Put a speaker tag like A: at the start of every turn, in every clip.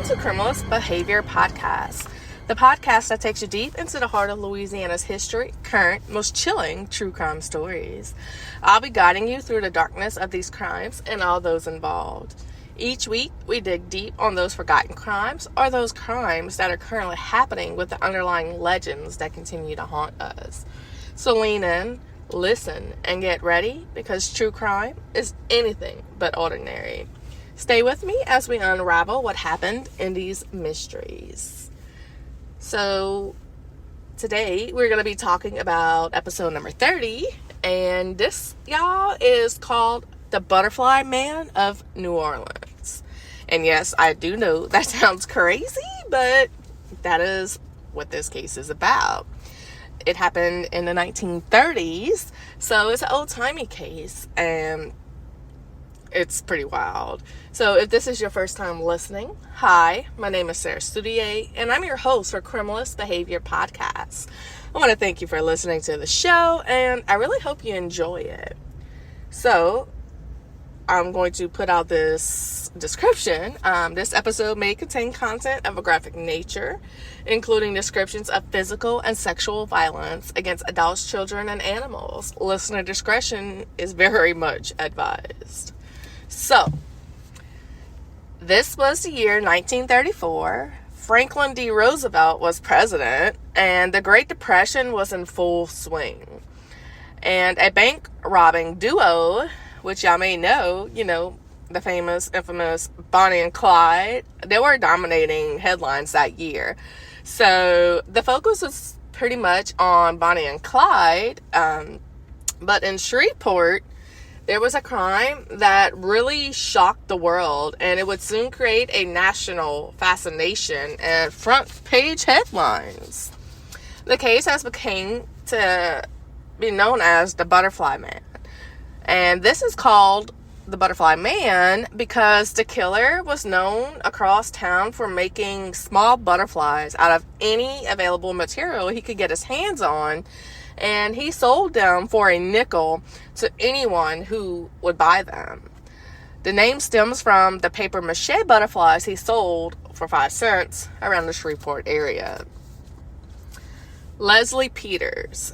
A: Welcome to Criminalist Behavior Podcast, the podcast that takes you deep into the heart of Louisiana's history, current, most chilling true crime stories. I'll be guiding you through the darkness of these crimes and all those involved. Each week, we dig deep on those forgotten crimes or those crimes that are currently happening with the underlying legends that continue to haunt us. So lean in, listen, and get ready because true crime is anything but ordinary. Stay with me as we unravel what happened in these mysteries. So today we're going to be talking about episode number 30, and this, y'all, is called The Butterfly Man of New Orleans. And yes, I do know that sounds crazy, but that is what this case is about. It happened in the 1930s, so it's an old-timey case, and it's pretty wild. So if this is your first time listening, hi, my name is Sarah Studier, and I'm your host for Criminalist Behavior Podcast. I want to thank you for listening to the show, and I really hope you enjoy it. So I'm going to put out this description. This episode may contain content of a graphic nature, including descriptions of physical and sexual violence against adults, children, and animals. Listener discretion is very much advised. So, this was the year 1934. Franklin D. Roosevelt was president, and the Great Depression was in full swing. And a bank robbing duo, which y'all may know, the famous, infamous Bonnie and Clyde, they were dominating headlines that year. So the focus was pretty much on Bonnie and Clyde, but in Shreveport, there was a crime that really shocked the world, and it would soon create a national fascination and front page headlines. The case has become to be known as the Butterfly Man. And this is called the Butterfly Man because the killer was known across town for making small butterflies out of any available material he could get his hands on, and he sold them for a nickel to anyone who would buy them. The name stems from the paper mache butterflies he sold for 5 cents around the Shreveport area. Leslie Peters,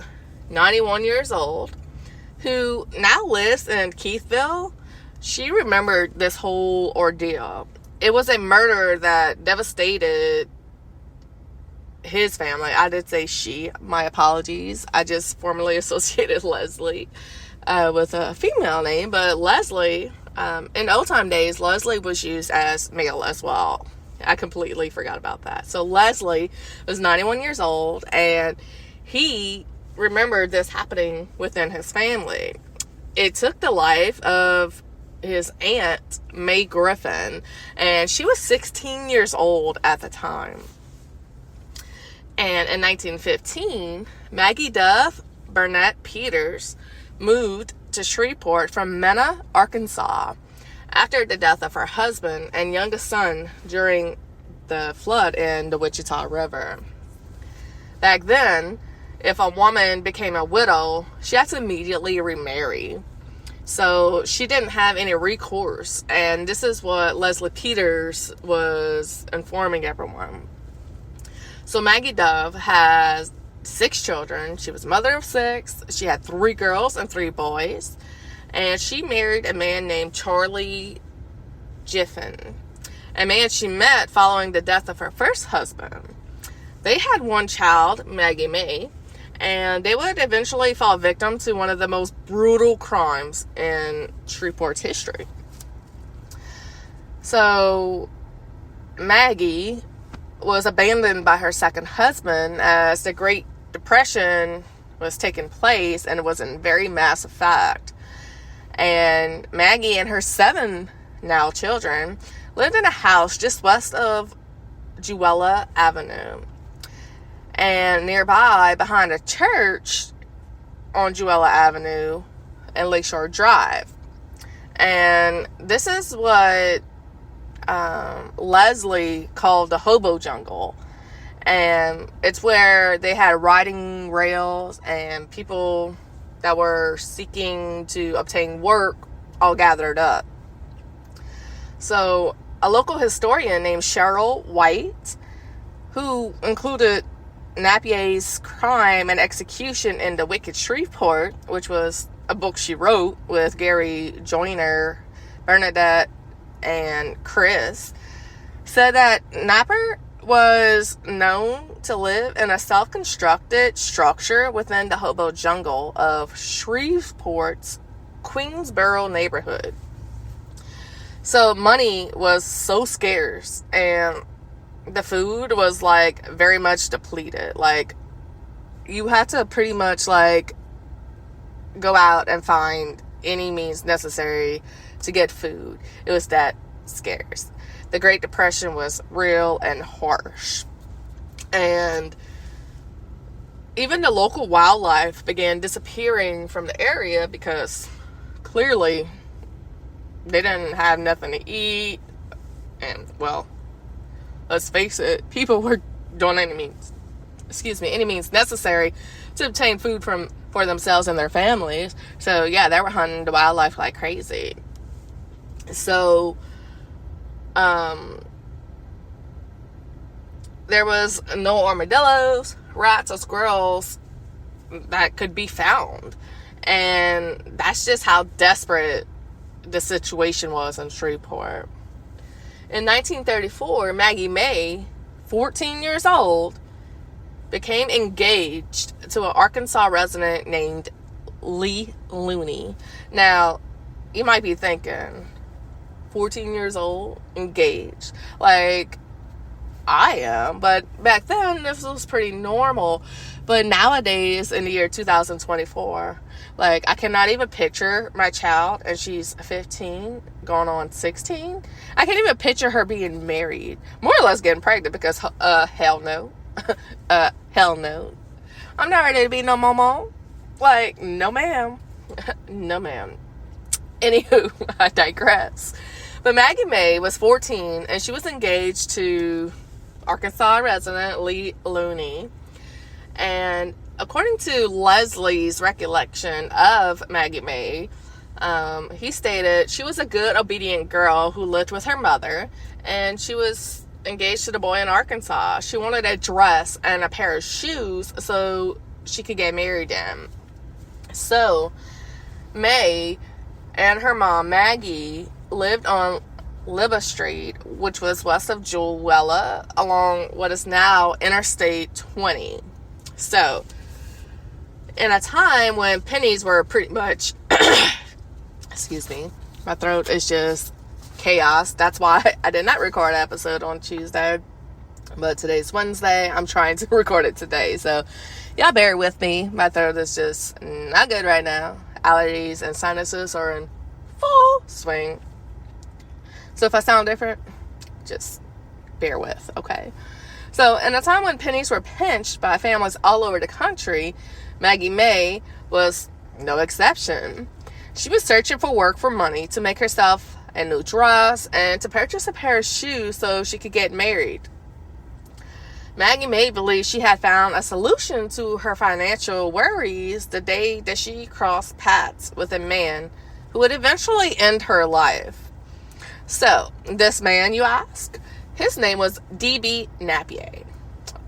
A: 91 years old, who now lives in Keithville, she remembered this whole ordeal. It was a murder that devastated his family. I did say she. My apologies. I just formerly associated Leslie with a female name, but Leslie, in old time days, Leslie was used as male as well. I completely forgot about that. So Leslie was 91 years old, and he remembered this happening within his family. It took the life of his aunt, Mae Griffin, and she was 16 years old at the time. And in 1915, Maggie Dove Burnett Peters moved to Shreveport from Mena, Arkansas, after the death of her husband and youngest son during the flood in the Wichita River. Back then, if a woman became a widow, she had to immediately remarry. So she didn't have any recourse, and this is what Leslie Peters was informing everyone. So Maggie Dove has 6 children. She was mother of 6. She had 3 girls and 3 boys. And she married a man named Charlie Jiffin, a man she met following the death of her first husband. They had 1 child, Maggie May, and they would eventually fall victim to one of the most brutal crimes in Shreveport's history. So Maggie was abandoned by her second husband as the Great Depression was taking place, and it was in very mass effect. And Maggie and her 7 now children lived in a house just west of Jewella Avenue, and nearby behind a church on Jewella Avenue and Lakeshore Drive. And this is what Leslie called the hobo jungle, and it's where they had riding rails and people that were seeking to obtain work all gathered up. So a local historian named Cheryl White, who included Napier's crime and execution in The Wicked Shreveport, which was a book she wrote with Gary Joyner, Bernadette, and Chris, said that Napier was known to live in a self-constructed structure within the hobo jungle of Shreveport's Queensboro neighborhood. So money was so scarce, and the food was like very much depleted. Like, you had to pretty much like go out and find any means necessary to get food. It was that scarce. The Great Depression was real and harsh. And even the local wildlife began disappearing from the area because clearly they didn't have nothing to eat. And, well, let's face it, people were doing any means necessary to obtain food for themselves and their families. So, yeah, they were hunting the wildlife like crazy. So, there was no armadillos, rats, or squirrels that could be found. And that's just how desperate the situation was in Shreveport. In 1934, Maggie May, 14 years old, became engaged to an Arkansas resident named Lee Looney. Now, you might be thinking, 14 years old, engaged. Like, I am. But back then, this was pretty normal. But nowadays, in the year 2024, like, I cannot even picture my child, and she's 15, going on 16. I can't even picture her being married. More or less getting pregnant, because, hell no. Hell no. I'm not ready to be no mama. Like, no ma'am. No ma'am. Anywho, I digress. But Maggie May was 14, and she was engaged to Arkansas resident Lee Looney. And according to Leslie's recollection of Maggie May, he stated she was a good, obedient girl who lived with her mother, and she was engaged to the boy in Arkansas. She wanted a dress and a pair of shoes so she could get married in. So, May and her mom, Maggie, lived on Libba Street, which was west of Jewella, along what is now Interstate 20. So, in a time when pennies were pretty much, excuse me, my throat is just chaos. That's why I did not record an episode on Tuesday, but today's Wednesday. I'm trying to record it today, so y'all bear with me. My throat is just not good right now. Allergies and sinuses are in full swing. So if I sound different, just bear with, okay? So in a time when pennies were pinched by families all over the country, Maggie May was no exception. She was searching for work for money to make herself a new dress and to purchase a pair of shoes so she could get married. Maggie May believed she had found a solution to her financial worries the day that she crossed paths with a man who would eventually end her life. So, this man, you ask? His name was D.B. Napier,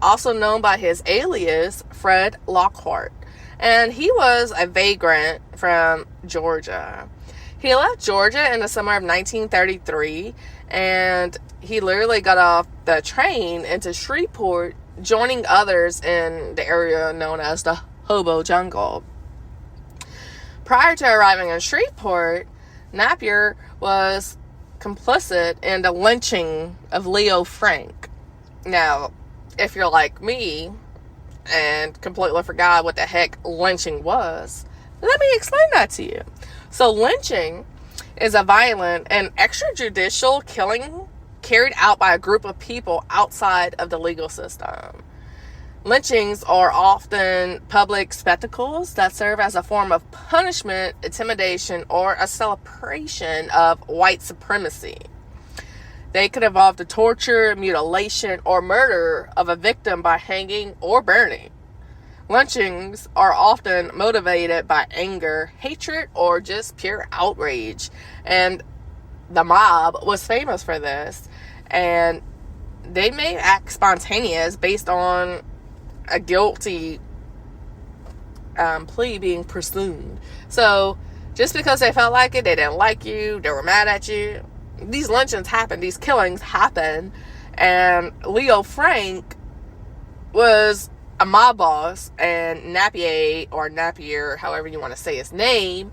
A: also known by his alias, Fred Lockhart, and he was a vagrant from Georgia. He left Georgia in the summer of 1933, and he literally got off the train into Shreveport, joining others in the area known as the Hobo Jungle. Prior to arriving in Shreveport, Napier was complicit in the lynching of Leo Frank. Now, if you're like me and completely forgot what the heck lynching was, let me explain that to you. So, lynching is a violent and extrajudicial killing carried out by a group of people outside of the legal system. Lynchings are often public spectacles that serve as a form of punishment, intimidation, or a celebration of white supremacy. They could involve the torture, mutilation, or murder of a victim by hanging or burning. Lynchings are often motivated by anger, hatred, or just pure outrage. And the mob was famous for this, and they may act spontaneous based on a guilty plea being presumed. So just because they felt like it, they didn't like you, they were mad at you. These lynchings happen, these killings happen, and Leo Frank was a mob boss, and Napier, however you want to say his name,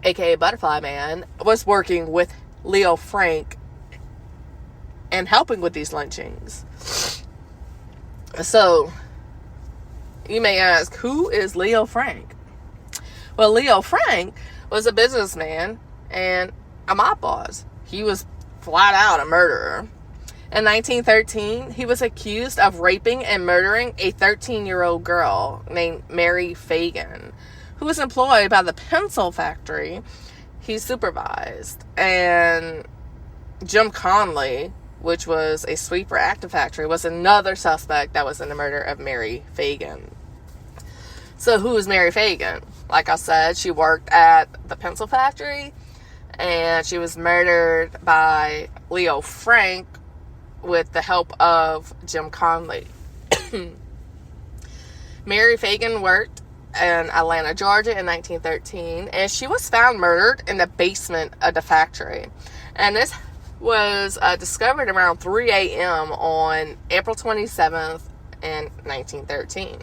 A: aka Butterfly Man, was working with Leo Frank and helping with these lynchings. So, you may ask, who is Leo Frank? Well, Leo Frank was a businessman and a mob boss. He was flat out a murderer. In 1913, he was accused of raping and murdering a 13-year-old girl named Mary Fagan, who was employed by the pencil factory he supervised. And Jim Conley, which was a sweeper at the factory, was another suspect that was in the murder of Mary Fagan. So who is Mary Fagan? Like I said, she worked at the pencil factory, and she was murdered by Leo Frank with the help of Jim Conley. Mary Fagan worked in Atlanta, Georgia in 1913, and she was found murdered in the basement of the factory. And this was discovered around 3 a.m. on April 27th in 1913.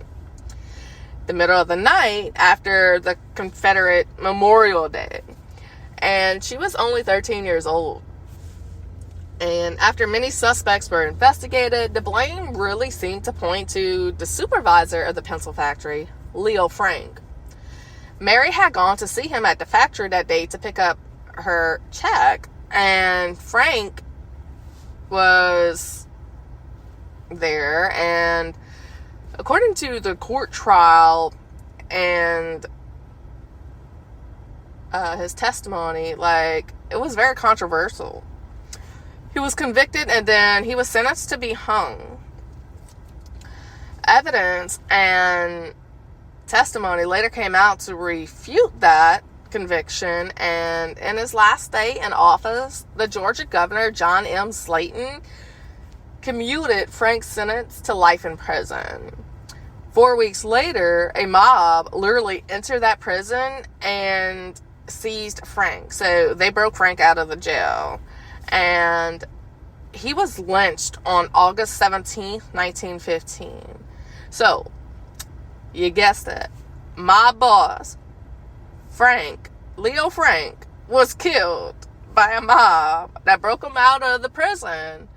A: The middle of the night after the Confederate Memorial Day. And she was only 13 years old. And after many suspects were investigated, the blame really seemed to point to the supervisor of the pencil factory, Leo Frank. Mary had gone to see him at the factory that day to pick up her check, and Frank was there. And according to the court trial and his testimony, it was very controversial. He was convicted, and then he was sentenced to be hung. Evidence and testimony later came out to refute that conviction, and in his last day in office, the Georgia governor, John M. Slayton, commuted Frank's sentence to life in prison. 4 weeks later, a mob literally entered that prison and seized Frank. So they broke Frank out of the jail. And he was lynched on August 17th, 1915. So, you guessed it. Mob boss, Leo Frank, was killed by a mob that broke him out of the prison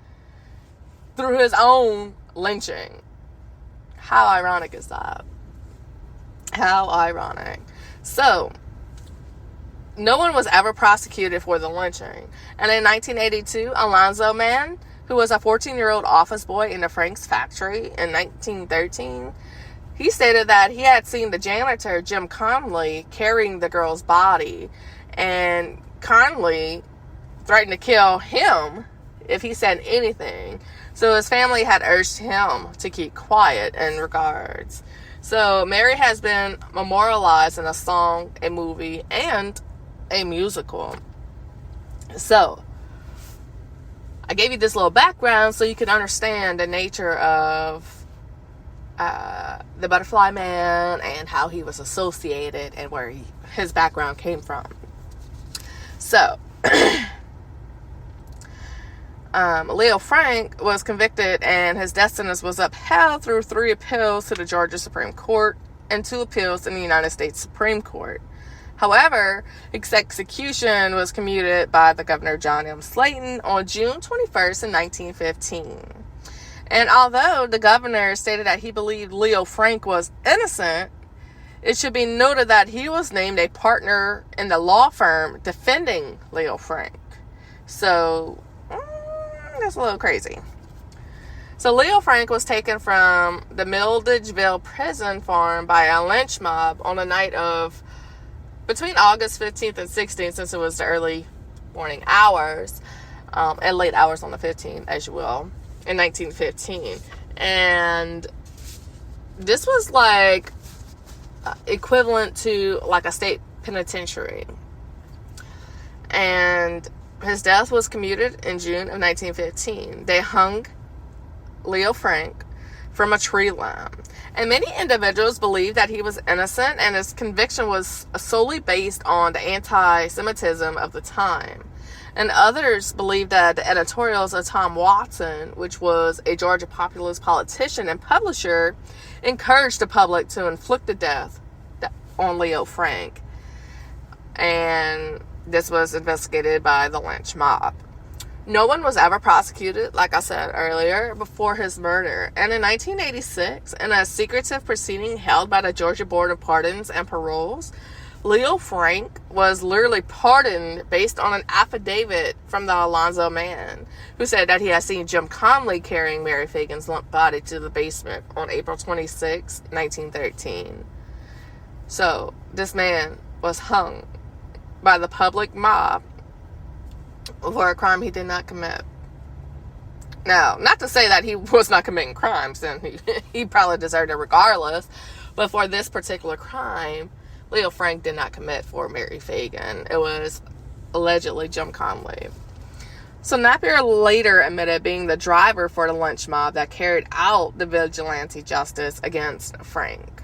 A: through his own lynching. How ironic is that? How ironic. So, no one was ever prosecuted for the lynching. And in 1982, Alonzo Mann, who was a 14-year-old office boy in the Frank's factory in 1913, he stated that he had seen the janitor, Jim Conley, carrying the girl's body. And Conley threatened to kill him if he said anything. So his family had urged him to keep quiet in regards. So Mary has been memorialized in a song, a movie, and a musical. So I gave you this little background so you can understand the nature of the Butterfly Man and how he was associated and where his background came from. So Leo Frank was convicted, and his death sentence was upheld through 3 appeals to the Georgia Supreme Court and 2 appeals in the United States Supreme Court. However, his execution was commuted by the Governor John M. Slayton on June 21st in 1915. And although the governor stated that he believed Leo Frank was innocent, it should be noted that he was named a partner in the law firm defending Leo Frank. So, that's a little crazy. So Leo Frank was taken from the Mildredgeville prison farm by a lynch mob on the night of between August 15th and 16th, since it was the early morning hours, and late hours on the 15th, as you will, in 1915. And this was equivalent to a state penitentiary. And His death was commuted in June of 1915. They hung Leo Frank from a tree limb. And many individuals believe that he was innocent, and his conviction was solely based on the anti-Semitism of the time. And others believe that the editorials of Tom Watson, which was a Georgia populist politician and publisher, encouraged the public to inflict the death on Leo Frank. And this was investigated by the lynch mob. No one was ever prosecuted, like I said earlier, before his murder. And in 1986, in a secretive proceeding held by the Georgia Board of Pardons and Paroles, Leo Frank was literally pardoned based on an affidavit from the Alonzo man, who said that he had seen Jim Conley carrying Mary Fagan's limp body to the basement on April 26, 1913. So, this man was hung by the public mob for a crime he did not commit. Now, not to say that he was not committing crimes, and he probably deserved it regardless, but for this particular crime, Leo Frank did not commit for Mary Fagan. It was allegedly Jim Conley. So Napier later admitted being the driver for the lynch mob that carried out the vigilante justice against Frank.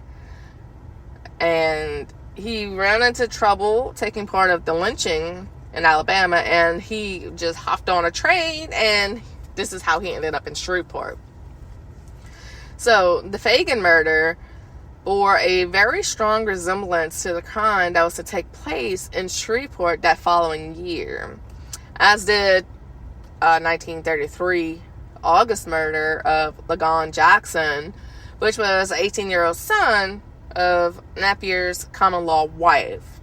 A: And he ran into trouble taking part of the lynching in Alabama, and he just hopped on a train, and this is how he ended up in Shreveport. So the Fagan murder bore a very strong resemblance to the crime that was to take place in Shreveport that following year, as did 1933 August murder of LaGon Jackson, which was an 18-year-old son of Napier's common-law wife.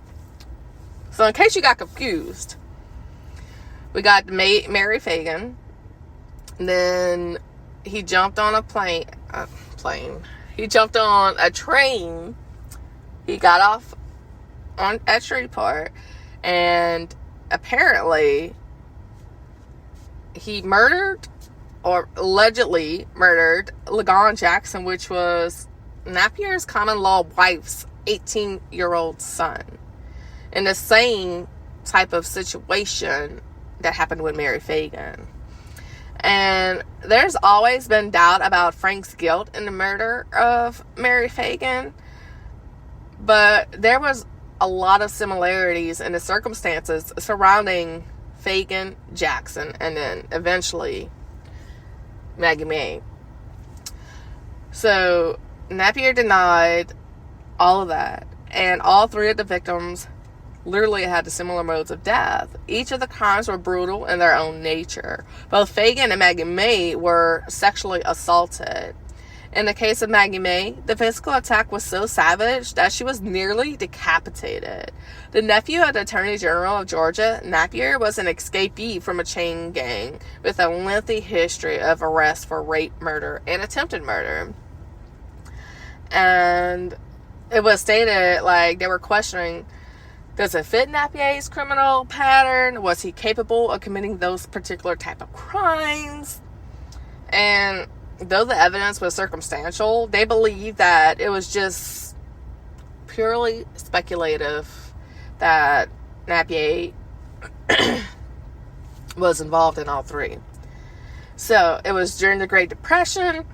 A: So in case you got confused, we got Mary Fagan, then he jumped on he jumped on a train. He got off at Shreveport, and apparently he murdered, or allegedly murdered, LaGon Jackson, which was Napier's common-law wife's 18-year-old son, in the same type of situation that happened with Mary Fagan. And there's always been doubt about Frank's guilt in the murder of Mary Fagan, but there was a lot of similarities in the circumstances surrounding Fagan, Jackson, and then eventually Maggie May. So Napier denied all of that, and all three of the victims literally had the similar modes of death. Each of the crimes were brutal in their own nature. Both Fagan and Maggie May were sexually assaulted. In the case of Maggie May, the physical attack was so savage that she was nearly decapitated. The nephew of the Attorney General of Georgia, Napier, was an escapee from a chain gang with a lengthy history of arrests for rape, murder, and attempted murder. And it was stated, like, they were questioning, does it fit Napier's criminal pattern? Was he capable of committing those particular type of crimes? And though the evidence was circumstantial, they believed that it was just purely speculative that Napier was involved in all three. So it was during the Great Depression.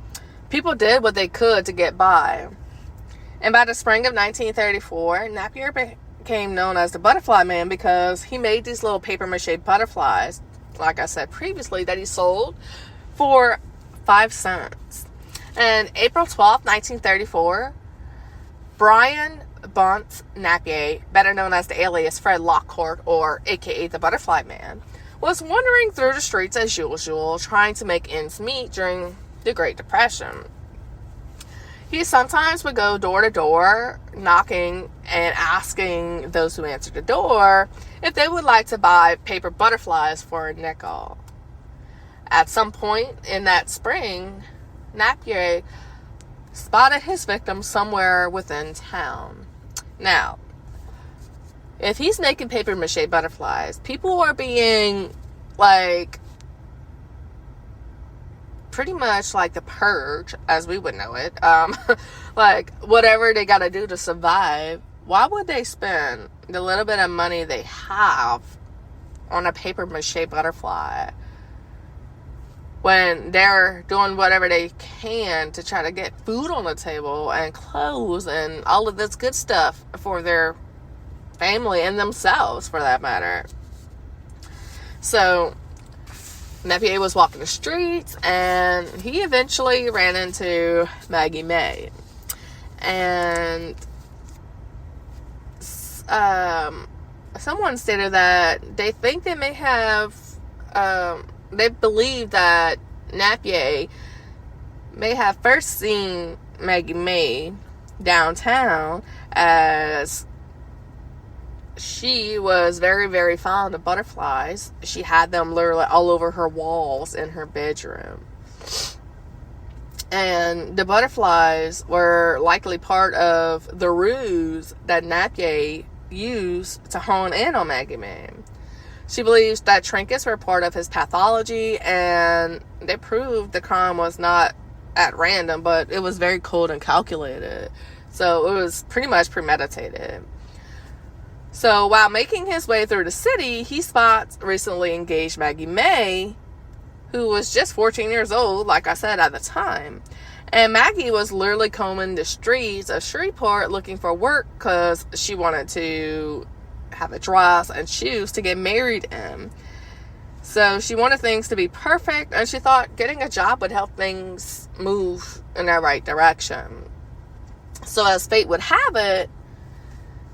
A: People did what they could to get by. And by the spring of 1934, Napier became known as the Butterfly Man because he made these little papier-mâché butterflies, like I said previously, that he sold for 5 cents. And April 12, 1934, Brian Bunce Napier, better known as the alias Fred Lockhart, or aka the Butterfly Man, was wandering through the streets as usual, trying to make ends meet during the Great Depression. He sometimes would go door to door, knocking and asking those who answered the door if they would like to buy paper butterflies for a nickel. At some point in that spring, Napier spotted his victim somewhere within town. Now, if he's making papier-mâché butterflies, people are being, like, pretty much like the purge, as we would know it. Like, whatever they gotta do to survive, why would they spend the little bit of money they have on a paper mache butterfly when they're doing whatever they can to try to get food on the table and clothes and all of this good stuff for their family and themselves, for that matter. So Napier was walking the streets, and he eventually ran into Maggie May. And someone stated that they think they may have, they believe that Napier may have first seen Maggie May downtown, as she was very, very fond of butterflies. She had them literally all over her walls in her bedroom. And the butterflies were likely part of the ruse that Napier used to hone in on Maggie May. She believes that trinkets were part of his pathology, and they proved the crime was not at random, but it was very cold and calculated. So it was pretty much premeditated. So while making his way through the city, he spots recently engaged Maggie May, who was just 14 years old, like I said, at the time. And Maggie was literally combing the streets of Shreveport looking for work because she wanted to have a dress and shoes to get married in. So she wanted things to be perfect, and she thought getting a job would help things move in the right direction. So as fate would have it,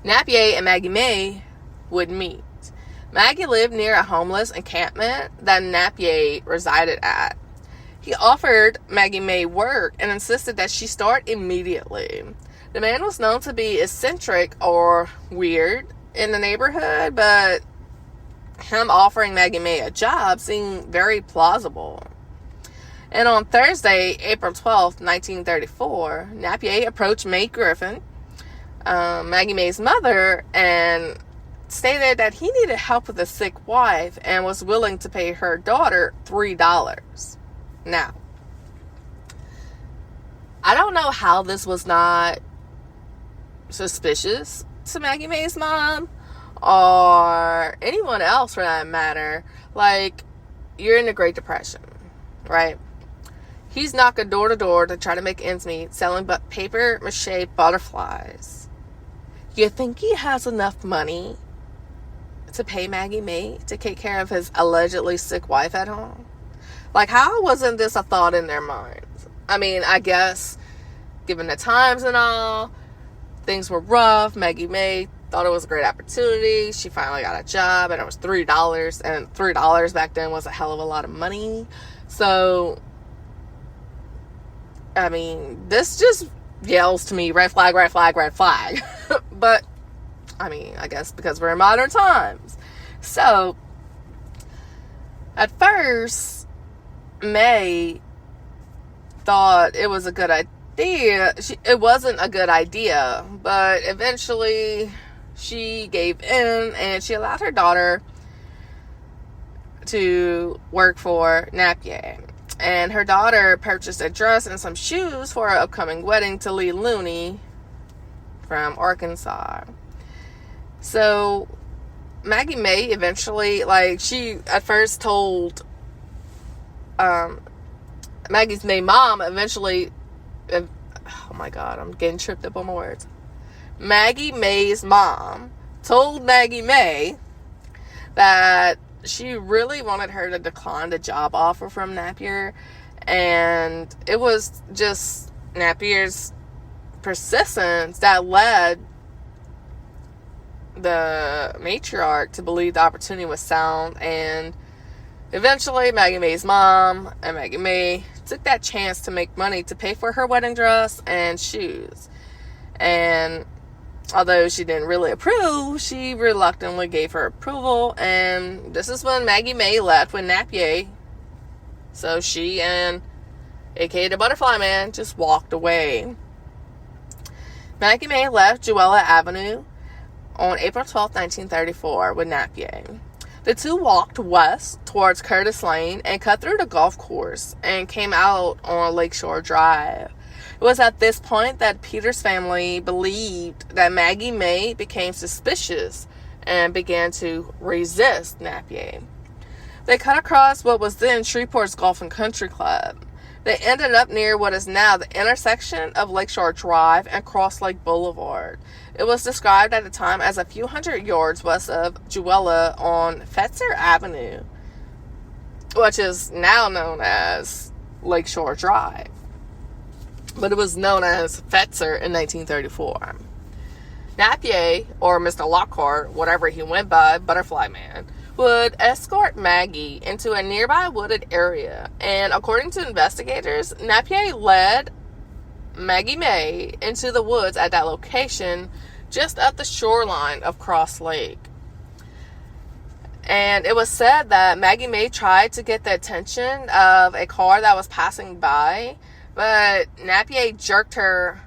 A: Napier and Maggie May would meet. Maggie lived near a homeless encampment that Napier resided at. He offered Maggie May work and insisted that she start immediately. The man was known to be eccentric or weird in the neighborhood, but him offering Maggie May a job seemed very plausible. And on Thursday, April 12th, 1934, Napier approached May Griffin, Maggie May's mother, and stated that he needed help with a sick wife and was willing to pay her daughter $3. Now, I don't know how this was not suspicious to Maggie May's mom or anyone else for that matter. Like, you're in the Great Depression, right? He's knocking door to door to try to make ends meet, selling paper mache butterflies. You think he has enough money to pay Maggie May to take care of his allegedly sick wife at home? Like, how wasn't this a thought in their minds? I mean, I guess, given the times and all, things were rough. Maggie May thought it was a great opportunity. She finally got a job, and it was $3, and $3 back then was a hell of a lot of money. So, I mean, this just yells to me, red flag, red flag, red flag. But, I mean, I guess because we're in modern times. So, at first, May thought it was a good idea. It wasn't a good idea, but eventually she gave in and she allowed her daughter to work for Napier. And her daughter purchased a dress and some shoes for her upcoming wedding to Lee Looney from Arkansas. So Maggie May eventually, she at first told Maggie's May mom eventually, oh my god, I'm getting tripped up on my words. Maggie May's mom told Maggie May that she really wanted her to decline the job offer from Napier, and it was just Napier's persistence that led the matriarch to believe the opportunity was sound. And eventually Maggie May's mom and Maggie May took that chance to make money to pay for her wedding dress and shoes. And although she didn't really approve, she reluctantly gave her approval. And this is when Maggie May left with Napier. So she and aka the Butterfly Man just walked away. Maggie May left Jewella Avenue on April 12, 1934 with Napier. The two walked west towards Curtis Lane and cut through the golf course and came out on Lakeshore Drive. It was at this point that Peter's family believed that Maggie May became suspicious and began to resist Napier. They cut across what was then Shreveport's Golf and Country Club. They ended up near what is now the intersection of Lakeshore Drive and Cross Lake Boulevard. It was described at the time as a few hundred yards west of Jewella on Fetzer Avenue, which is now known as Lakeshore Drive. But it was known as Fetzer in 1934. Napier, or Mr. Lockhart, whatever he went by, Butterfly Man, would escort Maggie into a nearby wooded area, and according to investigators, Napier led Maggie May into the woods at that location just up the shoreline of Cross Lake. And it was said that Maggie May tried to get the attention of a car that was passing by, but Napier jerked her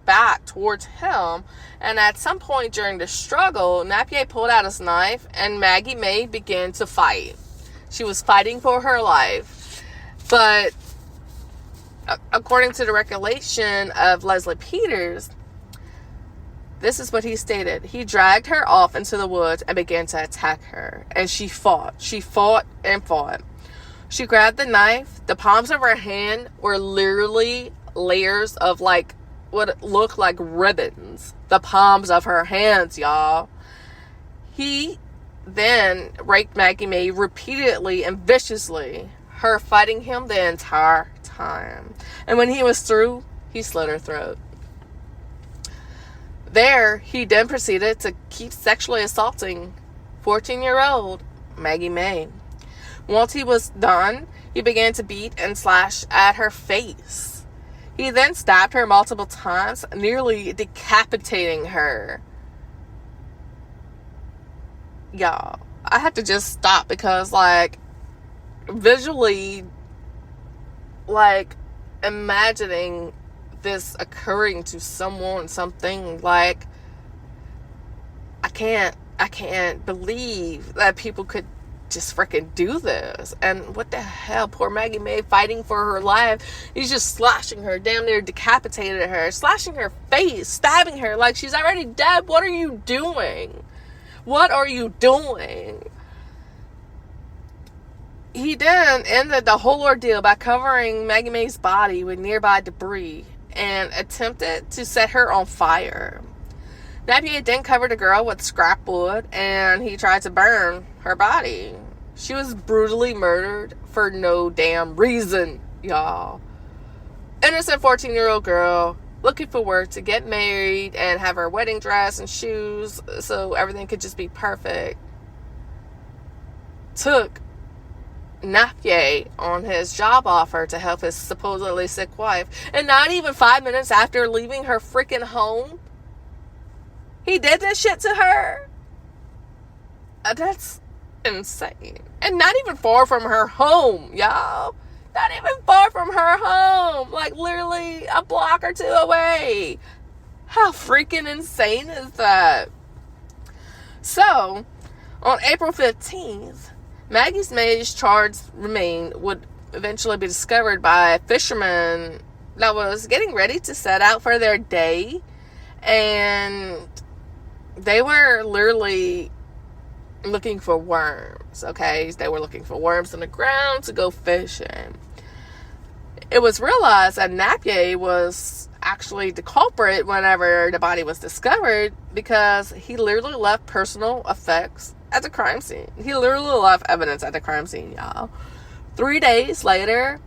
A: back towards him, and at some point during the struggle, Napier pulled out his knife and Maggie May began to fight. She was fighting for her life. But according to the recollection of Leslie Peters, this is what he stated. He dragged her off into the woods and began to attack her. And she fought. She fought and fought. She grabbed the knife. The palms of her hand were literally layers of what looked like ribbons. The palms of her hands, y'all. He then raped Maggie May repeatedly and viciously, her fighting him the entire time. And when he was through, he slit her throat. There, he then proceeded to keep sexually assaulting 14-year-old Maggie May. Once he was done, he began to beat and slash at her face. He then stabbed her multiple times, nearly decapitating her. Y'all, I had to just stop because, visually, imagining this occurring to someone, something, I can't believe that people could just freaking do this. And what the hell, poor Maggie May fighting for her life. He's just slashing her, damn near decapitated her, slashing her face, stabbing her like she's already dead. What are you doing? What are you doing? He then ended the whole ordeal by covering Maggie May's body with nearby debris and attempted to set her on fire. Napier then covered the girl with scrap wood, and he tried to burn her body. She was brutally murdered for no damn reason, y'all. Innocent 14-year-old girl looking for work to get married and have her wedding dress and shoes so everything could just be perfect. Took Napier on his job offer to help his supposedly sick wife, and not even 5 minutes after leaving her freaking home, he did this shit to her. That's insane. And not even far from her home, y'all. Not even far from her home. Literally a block or two away. How freaking insane is that? So, on April 15th, Maggie May's charged remain would eventually be discovered by a fisherman that was getting ready to set out for their day. And they were literally looking for worms, okay? They were looking for worms on the ground to go fishing. It was realized that Napier was actually the culprit whenever the body was discovered, because he literally left personal effects at the crime scene. He literally left evidence at the crime scene, y'all. 3 days later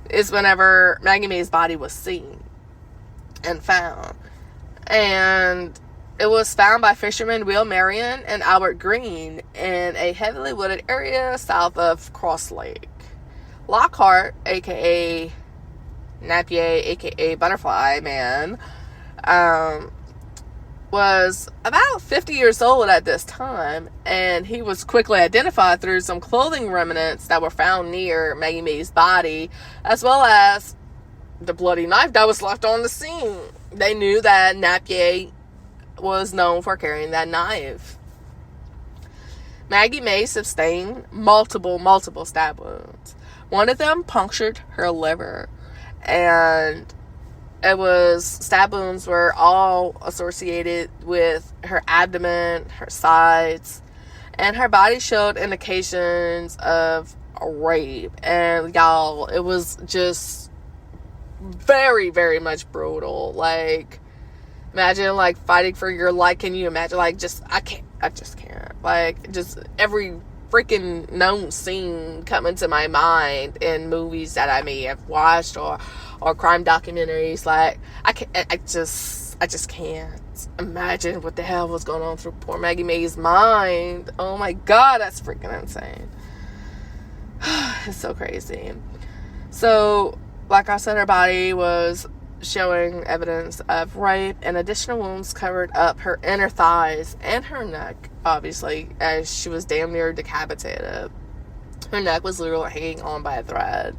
A: is whenever Maggie May's body was seen and found. And it was found by fishermen Will Marion and Albert Green in a heavily wooded area south of Cross Lake. Lockhart, aka Napier, aka Butterfly Man, was about 50 years old at this time, and he was quickly identified through some clothing remnants that were found near Maggie May's body, as well as the bloody knife that was left on the scene. They knew that Napier was known for carrying that knife. Maggie May sustained multiple stab wounds. One of them punctured her liver, and stab wounds were all associated with her abdomen, her sides, and her body showed indications of a rape. And y'all, it was just very, very much brutal. Like, imagine, like, fighting for your life. Can you imagine? Like, I just can't. Like, just every freaking known scene come into my mind in movies that I may have watched or crime documentaries. Like, I just can't imagine what the hell was going on through poor Maggie Mae's mind. Oh my God, that's freaking insane. It's so crazy. So, like I said, her body was showing evidence of rape, and additional wounds covered up her inner thighs and her neck, obviously, as she was damn near decapitated. Her neck was literally hanging on by a thread.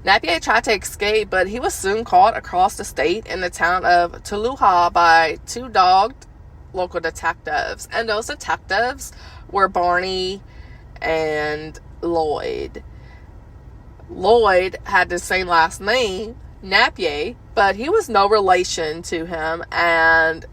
A: Napier tried to escape, but he was soon caught across the state in the town of Tuluha by 2 dogged local detectives. And those detectives were Barney and Lloyd. Lloyd had the same last name, Napier, but he was no relation to him, and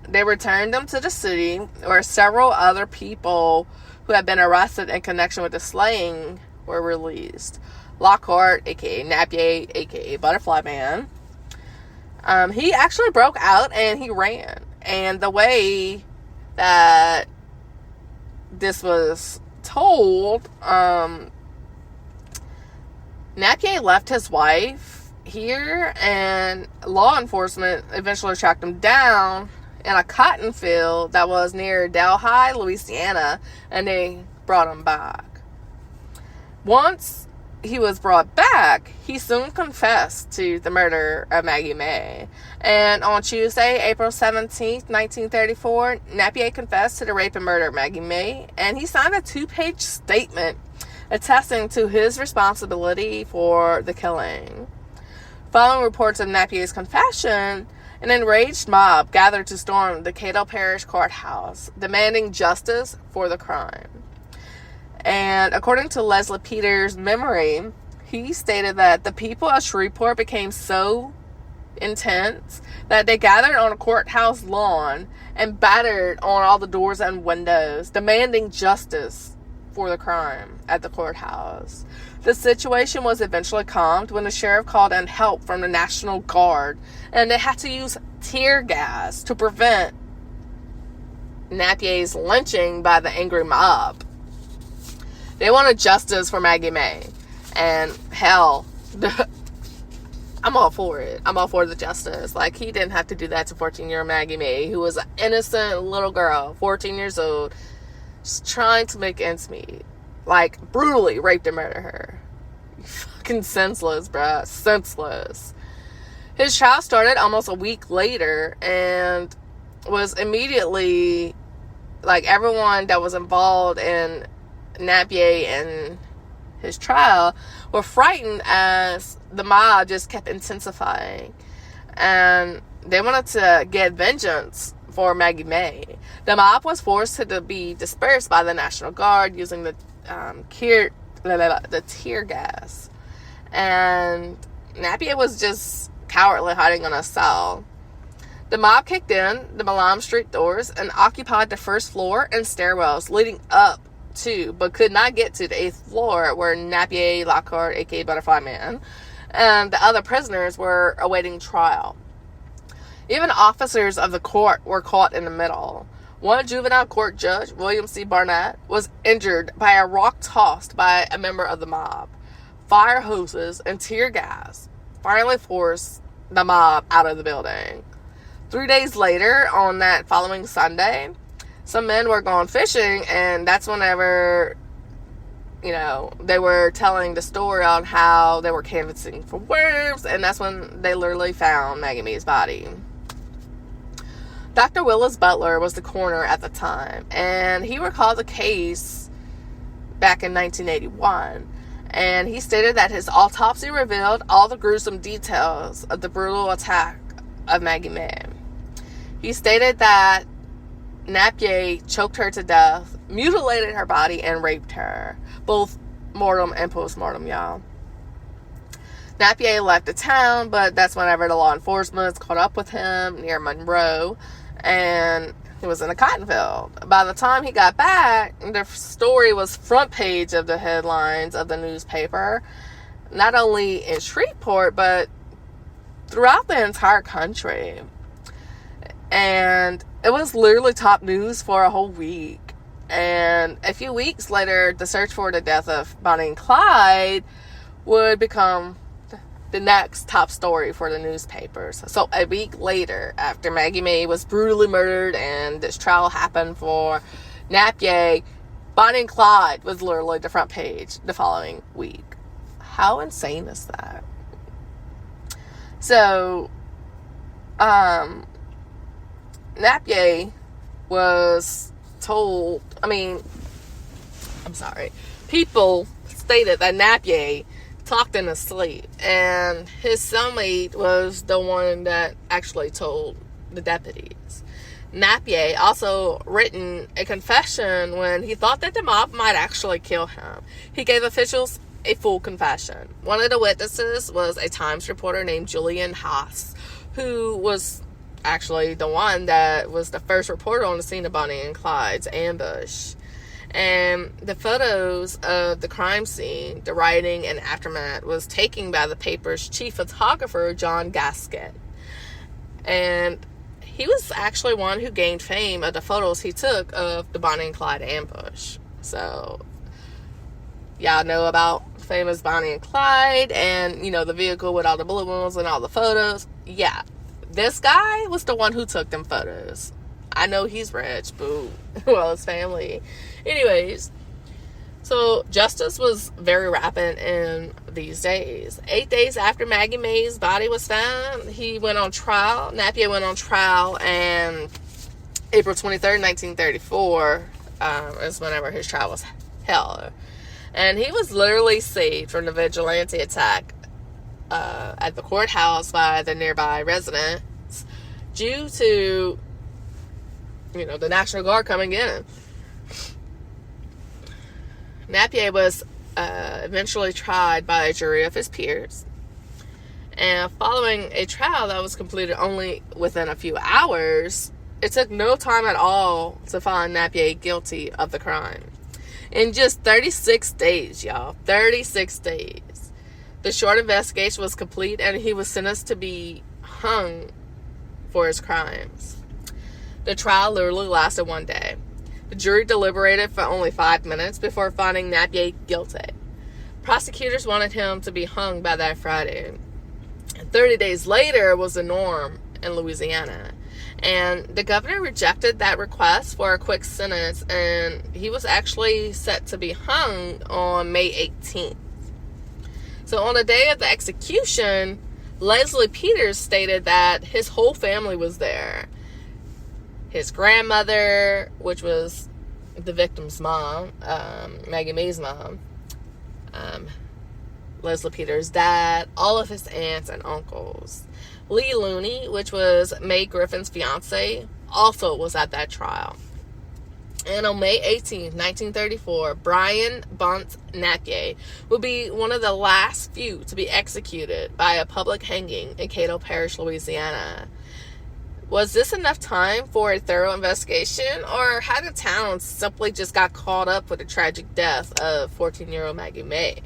A: they returned him to the city where several other people who had been arrested in connection with the slaying were released. Lockhart, aka Napier, aka Butterfly Man, he actually broke out and he ran. And the way that this was told, Napier left his wife here, and law enforcement eventually tracked him down in a cotton field that was near Delhi, Louisiana, and they brought him back. Once he was brought back, he soon confessed to the murder of Maggie Mae. And on Tuesday, April 17th, 1934, Napier confessed to the rape and murder of Maggie Mae, and he signed a 2-page statement attesting to his responsibility for the killing. Following reports of Napier's confession, an enraged mob gathered to storm the Caddo Parish Courthouse, demanding justice for the crime. And according to Leslie Peters' memory, he stated that the people of Shreveport became so intense that they gathered on a courthouse lawn and battered on all the doors and windows, demanding justice for the crime at the courthouse. The situation was eventually calmed when the sheriff called in help from the National Guard, and they had to use tear gas to prevent Napier's lynching by the angry mob. They wanted justice for Maggie Mae, and hell, I'm all for it. I'm all for the justice. Like, he didn't have to do that to 14-year-old Maggie Mae, who was an innocent little girl, 14 years old, just trying to make ends meet. Like, brutally raped and murdered her. Fucking senseless, bruh. Senseless. His trial started almost a week later, and was immediately, like, everyone that was involved in Napier and his trial were frightened as the mob just kept intensifying, and they wanted to get vengeance for Maggie Mae. The mob was forced to be dispersed by the National Guard using the tear gas, and Napier was just cowardly, hiding in a cell. The mob kicked in the Milam Street doors and occupied the first floor and stairwells leading up to, but could not get to, the 8th floor where Napier, Lockhart, aka Butterfly Man, and the other prisoners were awaiting trial. Even officers of the court were caught in the middle. One juvenile court judge, William C. Barnett, was injured by a rock tossed by a member of the mob. Fire hoses and tear gas finally forced the mob out of the building. 3 days later, on that following Sunday, some men were gone fishing, and that's whenever, they were telling the story on how they were canvassing for worms, and that's when they literally found Maggie Mae's body. Dr. Willis Butler was the coroner at the time, and he recalled the case back in 1981, and he stated that his autopsy revealed all the gruesome details of the brutal attack of Maggie Mae. He stated that Napier choked her to death, mutilated her body, and raped her, both mortem and post-mortem, y'all. Napier left the town, but that's whenever the law enforcement caught up with him near Monroe, and he was in a cotton field. By the time he got back, the story was front page of the headlines of the newspaper, not only in Shreveport, but throughout the entire country. And it was literally top news for a whole week. And a few weeks later, the search for the death of Bonnie and Clyde would become the next top story for the newspapers. So a week later, after Maggie May was brutally murdered and this trial happened for Napier, Bonnie and Clyde was literally the front page the following week. How insane is that? So, Napier was told, people stated that Napier talked in his sleep, and his cellmate was the one that actually told the deputies. Napier also written a confession when he thought that the mob might actually kill him. He gave officials a full confession. One of the witnesses was a Times reporter named Julian Haas, who was actually the one that was the first reporter on the scene of Bonnie and Clyde's ambush. And the photos of the crime scene, the writing and aftermath, was taken by the paper's chief photographer, John Gasket. And he was actually one who gained fame of the photos he took of the Bonnie and Clyde ambush. So, y'all know about famous Bonnie and Clyde and, the vehicle with all the bullet wounds and all the photos. Yeah, this guy was the one who took them photos. I know he's rich, boo. Well, his family. Anyways, so justice was very rapid in these days. 8 days after Maggie May's body was found, he went on trial. Napier went on trial, and April 23rd, 1934 is whenever his trial was held. And he was literally saved from the vigilante attack at the courthouse by the nearby residents due to the National Guard coming in. Napier was eventually tried by a jury of his peers. And following a trial that was completed only within a few hours, it took no time at all to find Napier guilty of the crime. In just 36 days, y'all. 36 days. The short investigation was complete, and he was sentenced to be hung for his crimes. The trial literally lasted 1 day. The jury deliberated for only 5 minutes before finding Napier guilty. Prosecutors wanted him to be hung by that Friday. 30 days later was the norm in Louisiana. And the governor rejected that request for a quick sentence, and he was actually set to be hung on May 18th. So on the day of the execution, Leslie Peters stated that his whole family was there. His grandmother, which was the victim's mom, Maggie May's mom, Leslie Peters' dad, all of his aunts and uncles. Lee Looney, which was May Griffin's fiance, also was at that trial. And on May 18, 1934, Brian Bunt Napier would be one of the last few to be executed by a public hanging in Cato Parish, Louisiana. Was this enough time for a thorough investigation, or had the town simply just got caught up with the tragic death of 14-year-old Maggie May?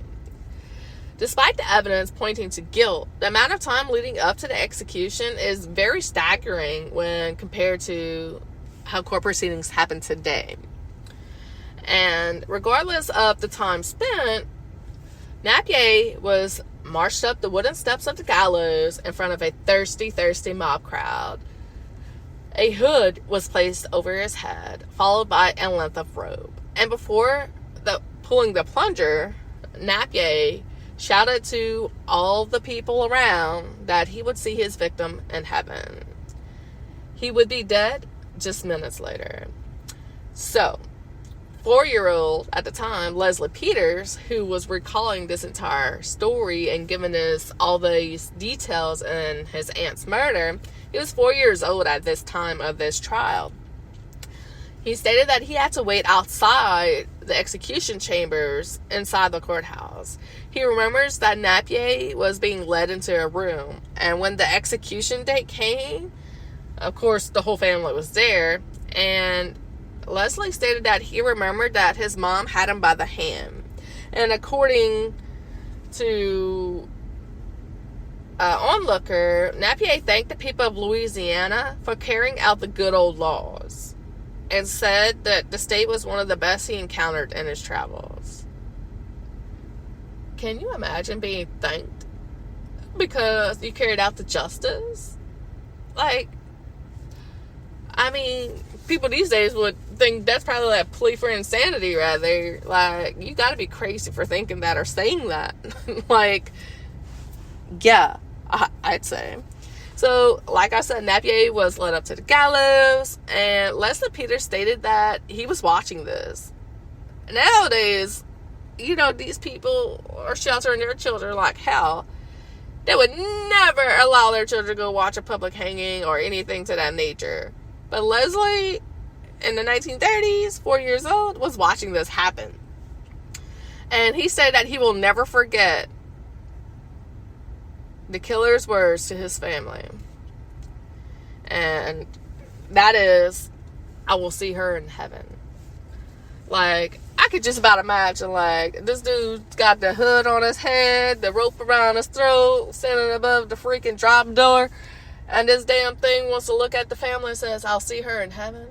A: Despite the evidence pointing to guilt, the amount of time leading up to the execution is very staggering when compared to how court proceedings happen today. And regardless of the time spent, Napier was marched up the wooden steps of the gallows in front of a thirsty mob crowd. A hood was placed over his head, followed by a length of rope. And before pulling the plunger, Napier shouted to all the people around that he would see his victim in heaven. He would be dead just minutes later. So, 4-year-old at the time, Leslie Peters, who was recalling this entire story and giving us all these details in his aunt's murder, he was 4 years old at this time of this trial. He stated that he had to wait outside the execution chambers inside the courthouse. He remembers that Napier was being led into a room, and when the execution date came, of course, the whole family was there, and Leslie stated that he remembered that his mom had him by the hand. And according to onlooker, Napier thanked the people of Louisiana for carrying out the good old laws and said that the state was one of the best he encountered in his travels. Can you imagine being thanked because you carried out the justice? Like, I mean, people these days would think that's probably a plea for insanity, rather. Like, you gotta be crazy for thinking that or saying that. Like, yeah, I'd say. So, like I said, Napier was led up to the gallows, and Leslie Peters stated that he was watching this. Nowadays, you know, these people are sheltering their children like hell. They would never allow their children to go watch a public hanging or anything to that nature. But Leslie, in the 1930s, 4 years old, was watching this happen. And he said that he will never forget the killer's words to his family. And that is, I will see her in heaven. Like, I could just about imagine, like, this dude's got the hood on his head, the rope around his throat, standing above the freaking drop door, and this damn thing wants to look at the family and says, I'll see her in heaven.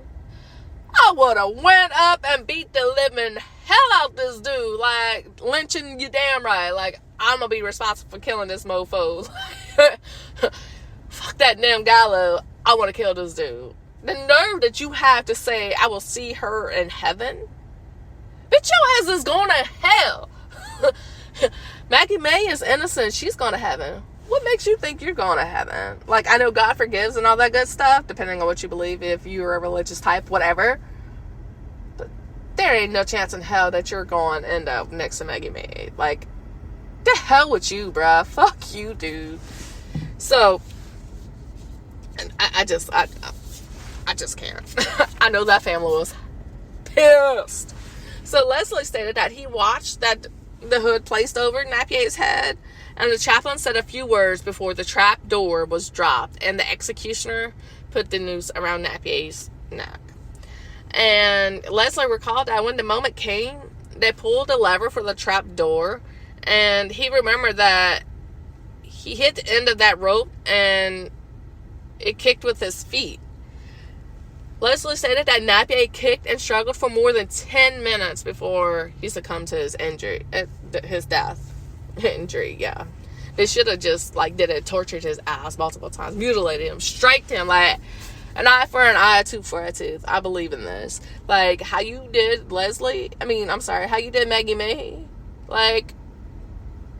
A: I would have went up and beat the living hell out this dude, like, lynching you damn right. Like, I'm gonna be responsible for killing this mofo. Fuck that damn gallows. I want to kill this dude. The nerve that you have to say, I will see her in heaven. Bitch, your ass is going to hell. Maggie May is innocent. She's going to heaven. What makes you think you're going to heaven? Like, I know God forgives and all that good stuff, depending on what you believe, if you're a religious type, whatever. But there ain't no chance in hell that you're going to end up next to Maggie May. Like, the hell with you, bruh. Fuck you, dude. So, I just can't. I know that family was pissed. So Leslie stated that he watched that the hood placed over Napier's head, and the chaplain said a few words before the trap door was dropped, and the executioner put the noose around Napier's neck. And Leslie recalled that when the moment came, they pulled the lever for the trap door, and he remembered that he hit the end of that rope and it kicked with his feet. Leslie stated that Napier kicked and struggled for more than 10 minutes before he succumbed to his injury, his death. Injury, yeah. They should have just, tortured his ass multiple times, mutilated him, striked him, like, an eye for an eye, a tooth for a tooth. I believe in this. Like, how you did how you did Maggie May, like,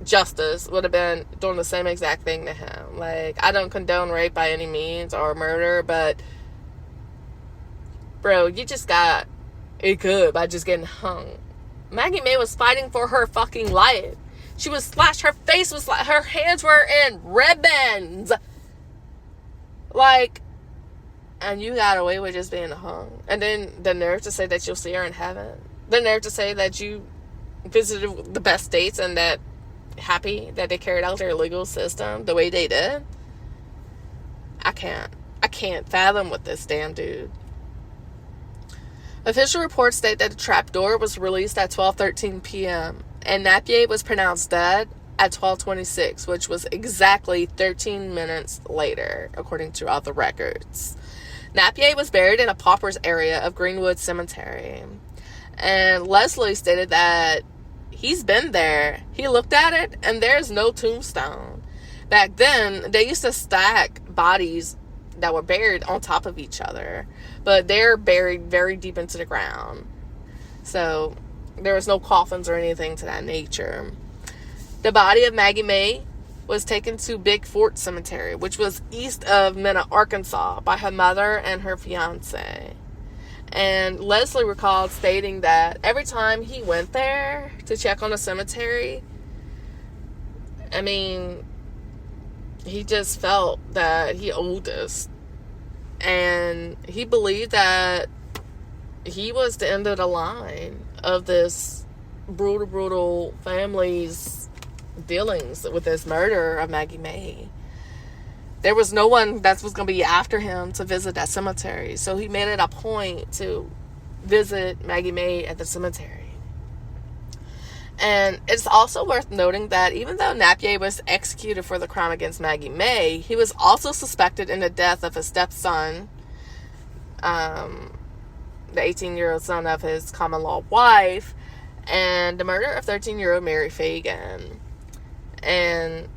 A: justice would have been doing the same exact thing to him. Like, I don't condone rape by any means or murder, but bro, you just got it good by just getting hung. Maggie May was fighting for her fucking life. She was slashed. Her face was like, her hands were in ribbons. Like, and you got away with just being hung. And then the nerve to say that you'll see her in heaven. The nerve to say that you visited the best states and that happy that they carried out their legal system the way they did. I can't fathom with this damn dude. Official reports state that the trapdoor was released at 12:13 p.m. and Napier was pronounced dead at 12:26, which was exactly 13 minutes later, according to all the records. Napier was buried in a pauper's area of Greenwood Cemetery. And Leslie stated that he's been there. He looked at it, and there's no tombstone. Back then, they used to stack bodies that were buried on top of each other, but they're buried very deep into the ground. So there was no coffins or anything to that nature. The body of Maggie May was taken to Big Fort Cemetery, which was east of Mena, Arkansas, by her mother and her fiance. And Leslie recalled stating that every time he went there to check on the cemetery, I mean, he just felt that he owed this. And he believed that he was the end of the line of this brutal family's dealings with this murder of Maggie May. There was no one that was going to be after him to visit that cemetery. So he made it a point to visit Maggie May at the cemetery. And it's also worth noting that even though Napier was executed for the crime against Maggie May, he was also suspected in the death of his stepson, the 18-year-old son of his common-law wife, and the murder of 13-year-old Mary Fagan. And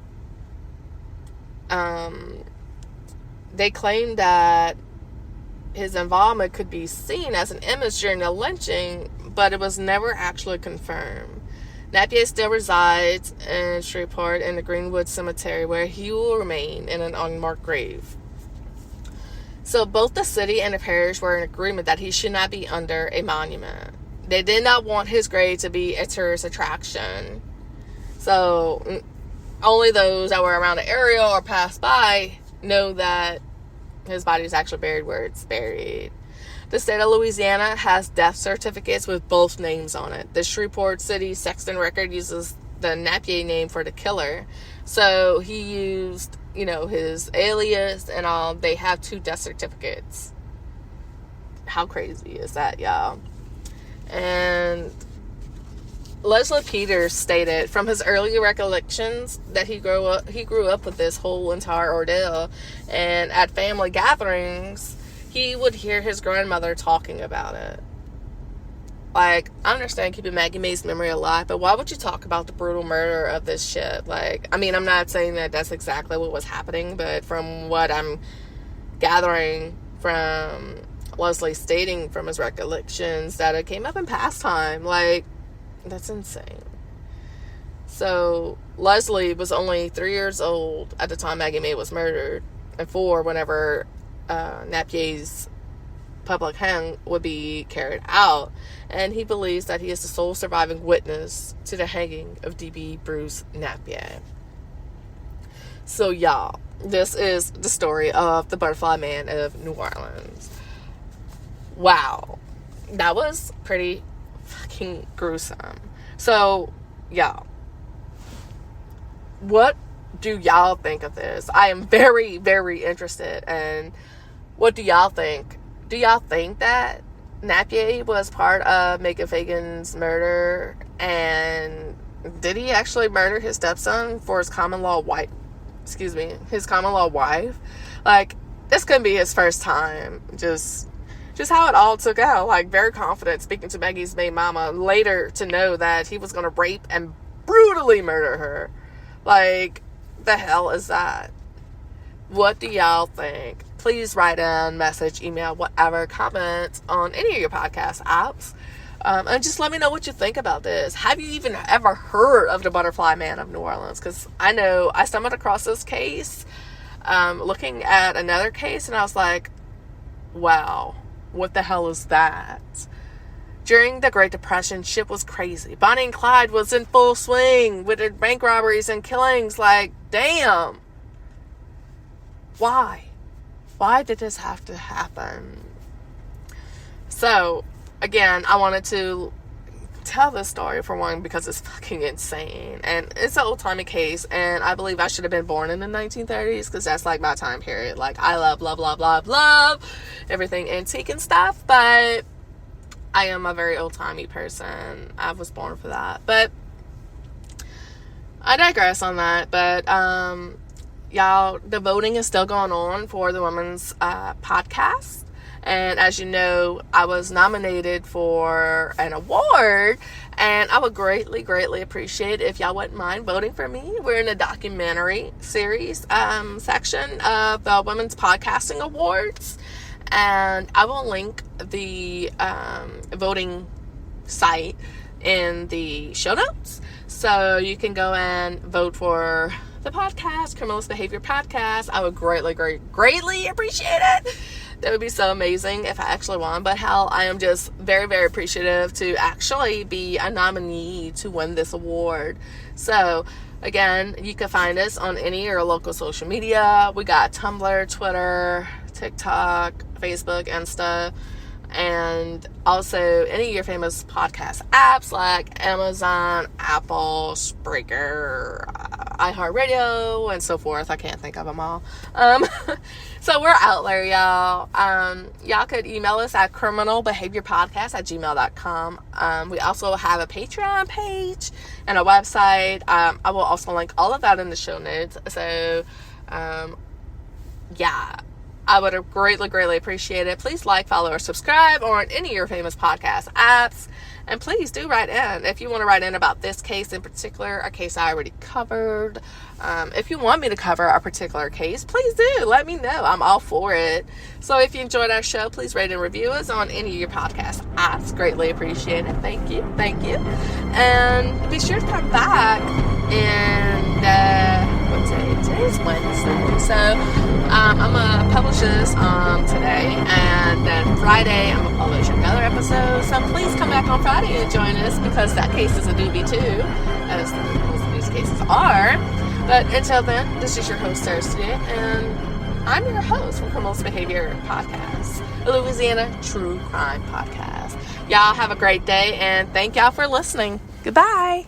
A: they claimed that his involvement could be seen as an image during the lynching, but it was never actually confirmed. Napier still resides in Shreveport in the Greenwood Cemetery, where he will remain in an unmarked grave. So both the city and the parish were in agreement that he should not be under a monument. They did not want his grave to be a tourist attraction. So only those that were around the area or passed by know that his body is actually buried where it's buried. The state of Louisiana has death certificates with both names on it. The Shreveport City Sexton record uses the Napier name for the killer. So he used, his alias and all. They have 2 death certificates. How crazy is that, y'all? And Leslie Peters stated from his early recollections that he grew up with this whole entire ordeal, and at family gatherings he would hear his grandmother talking about it. Like, I understand keeping Maggie May's memory alive, but why would you talk about the brutal murder of this shit? Like, I mean, I'm not saying that that's exactly what was happening, but from what I'm gathering from Leslie stating from his recollections, that it came up in pastime. Like, that's insane. So Leslie was only 3 years old at the time Maggie May was murdered, and 4 whenever Napier's public hang would be carried out, and he believes that he is the sole surviving witness to the hanging of D.B. Bruce Napier. So y'all, this is the story of the Butterfly Man of New Orleans. Wow, that was pretty fucking gruesome. So y'all, what do y'all think of this? I am very, very interested. And what do y'all think? Do y'all think that Napier was part of Megan Fagan's murder? And did he actually murder his stepson for his common law wife? Like, this couldn't be his first time. Just how it all took out. Like, very confident speaking to Maggie's maid mama later to know that he was going to rape and brutally murder her. Like, the hell is that? What do y'all think? Please write in, message, email, whatever, comment on any of your podcast apps. And just let me know what you think about this. Have you even ever heard of the Butterfly Man of New Orleans? Because I know I stumbled across this case looking at another case, and I was like, wow, what the hell is that? During the Great Depression, shit was crazy. Bonnie and Clyde was in full swing with their bank robberies and killings. Like, damn. Why? Why did this have to happen? So, again, I wanted to tell this story, for one, because it's fucking insane. And it's an old-timey case, and I believe I should have been born in the 1930s, because that's, like, my time period. Like, I love everything antique and stuff, but I am a very old-timey person. I was born for that. But I digress on that. But, y'all, the voting is still going on for the Women's Podcast. And as you know, I was nominated for an award, and I would greatly, greatly appreciate if y'all wouldn't mind voting for me. We're in a documentary series section of the Women's Podcasting Awards, and I will link the voting site in the show notes, so you can go and vote for the podcast, Criminalist Behavior Podcast. I would greatly appreciate it. That would be so amazing if I actually won. But hell, I am just very, very appreciative to actually be a nominee to win this award. So, again, you can find us on any of your local social media. We got Tumblr, Twitter, TikTok, Facebook, Insta. And also any of your famous podcast apps like Amazon, Apple, Spreaker, iHeartRadio, and so forth. I can't think of them all. So we're out there, y'all. Y'all could email us at criminalbehaviorpodcast@gmail.com. We also have a Patreon page and a website. I will also link all of that in the show notes. So, yeah. I would have greatly appreciate it. Please like, follow, or subscribe on any of your famous podcast apps. And please do write in. If you want to write in about this case in particular, a case I already covered. If you want me to cover a particular case, please do. Let me know. I'm all for it. So if you enjoyed our show, please rate and review us on any of your podcast apps. Greatly appreciate it. Thank you. And be sure to come back today's Wednesday. So I'm going to publish this today, and then Friday I'm going to publish another episode. So please come back on Friday and join us, because that case is a doobie too, as most of these cases are. But until then, this is your host, Sarah Student, and I'm your host from Criminalist Behavior Podcast, a Louisiana true crime podcast. Y'all have a great day, and thank y'all for listening. Goodbye.